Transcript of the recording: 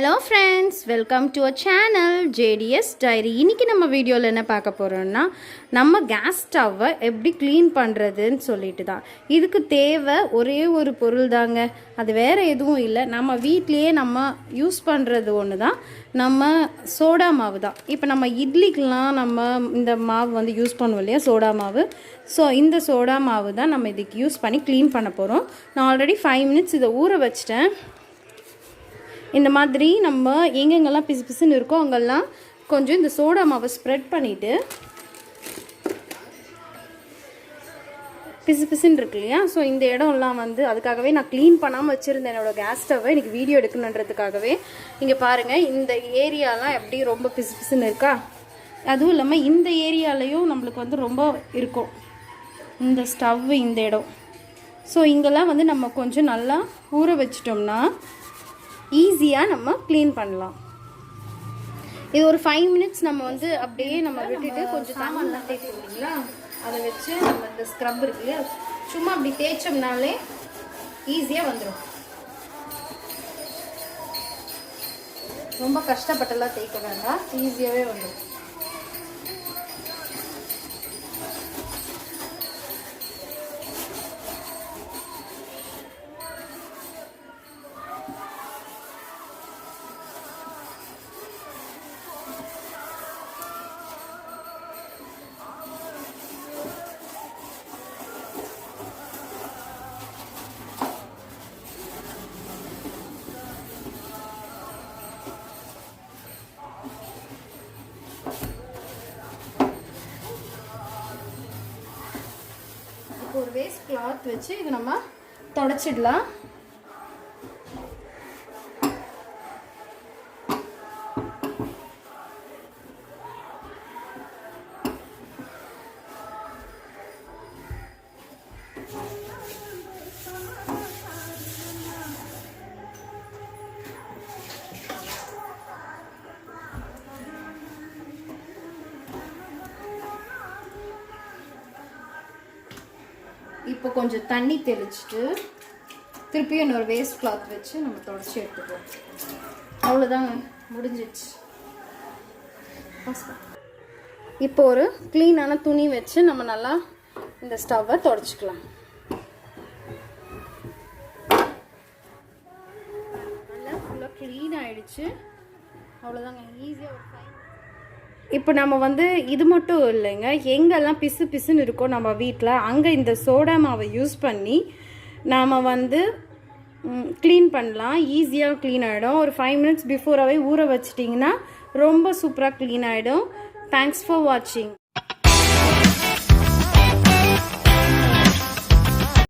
Hello friends, welcome to our channel JDS Diary. இன்னைக்கு நம்ம வீடியோல என்ன பார்க்க போறோம்னா நம்ம கேஸ் ஸ்டவ்வை எப்படி க்ளீன் பண்றதுன்னு சொல்லிட்டு தான். இதுக்கு தேவை ஒரே ஒரு பொருள் தாங்க. அது வேற எதுவும் இல்லை. நம்ம வீட்லயே நம்ம யூஸ் பண்றது ஒன்று தான். நம்ம சோடா மாவு தான். இப்போ நம்ம இட்லிக்கெலாம் நம்ம இந்த மாவு வந்து யூஸ் பண்ணுவோம் இல்லையா, சோடா மாவு. ஸோ இந்த சோடா மாவு தான் நம்ம இதுக்கு யூஸ் பண்ணி க்ளீன் பண்ண போகிறோம். நான் ஆல்ரெடி 5 minutes இதை ஊற வச்சிட்டேன். இந்த மாதிரி நம்ம எங்கெங்கெல்லாம் பிசு பிசுன்னு இருக்கோ அங்கெல்லாம் கொஞ்சம் இந்த சோடா மாவை ஸ்ப்ரெட் பண்ணிவிட்டு, பிசு பிசுன்னு இருக்கு இல்லையா, ஸோ இந்த இடம்லாம் வந்து அதுக்காகவே நான் க்ளீன் பண்ணாமல் வச்சுருந்தேன் என்னோடய கேஸ் ஸ்டவ்வை. இன்றைக்கி வீடியோ எடுக்கணுன்றதுக்காகவே. இங்கே பாருங்கள், இந்த ஏரியாலாம் எப்படி ரொம்ப பிசு பிசுன்னு இருக்கா. அதுவும் இல்லாமல் இந்த ஏரியாலையும் நம்மளுக்கு வந்து ரொம்ப இருக்கும் இந்த ஸ்டவ்வு, இந்த இடம். ஸோ இங்கெல்லாம் வந்து நம்ம கொஞ்சம் நல்லா ஊற வச்சிட்டோம்னா ஈஸியாக நம்ம க்ளீன் பண்ணலாம். இது ஒரு 5 minutes நம்ம வந்து அப்படியே நம்ம விட்டுட்டு கொஞ்சம் தண்ணிலாம் தேய்ப்போம் இல்லைங்களா, அதை வச்சு நம்ம இந்த ஸ்க்ரப் இருக்கு இல்லையா, சும்மா அப்படி தேய்ச்சோம்னாலே ஈஸியாக வந்துடும். ரொம்ப கஷ்டப்பட்டெல்லாம் தேய்க்க வேண்டாம், ஈஸியாகவே வந்துடும். ஒரு வேஸ்ட் கிளாத் வச்சு இது நம்ம தொடச்சிடலாம். இப்போ கொஞ்சம் தண்ணி தெளிச்சுட்டு திருப்பியும் இன்னொரு வேஸ்ட் கிளாத் வச்சு நம்ம தொடச்சி எடுத்துப்போம். அவ்வளோதாங்க, முடிஞ்சிடுச்சு. இப்போ ஒரு க்ளீனான துணி வச்சு நம்ம நல்லா இந்த ஸ்டவ்வை தொடச்சிக்கலாம். நல்லா ஃபுல்லாக க்ளீன் ஆகிடுச்சு. அவ்வளோதாங்க, ஈஸியாக ஒரு இப்போ நம்ம வந்து இது மட்டும் இல்லைங்க, எங்கெல்லாம் பிசு பிசுன்னு இருக்கோ நம்ம வீட்டில் அங்கே இந்த சோடா மாவை யூஸ் பண்ணி நாம் வந்து க்ளீன் பண்ணலாம். ஈஸியாக க்ளீன் ஆகிடும். ஒரு 5 minutes பிஃபோராகவே ஊற வச்சிட்டிங்கன்னா ரொம்ப சூப்பராக க்ளீன் ஆகிடும். தேங்க்ஸ் ஃபார் வாட்சிங்.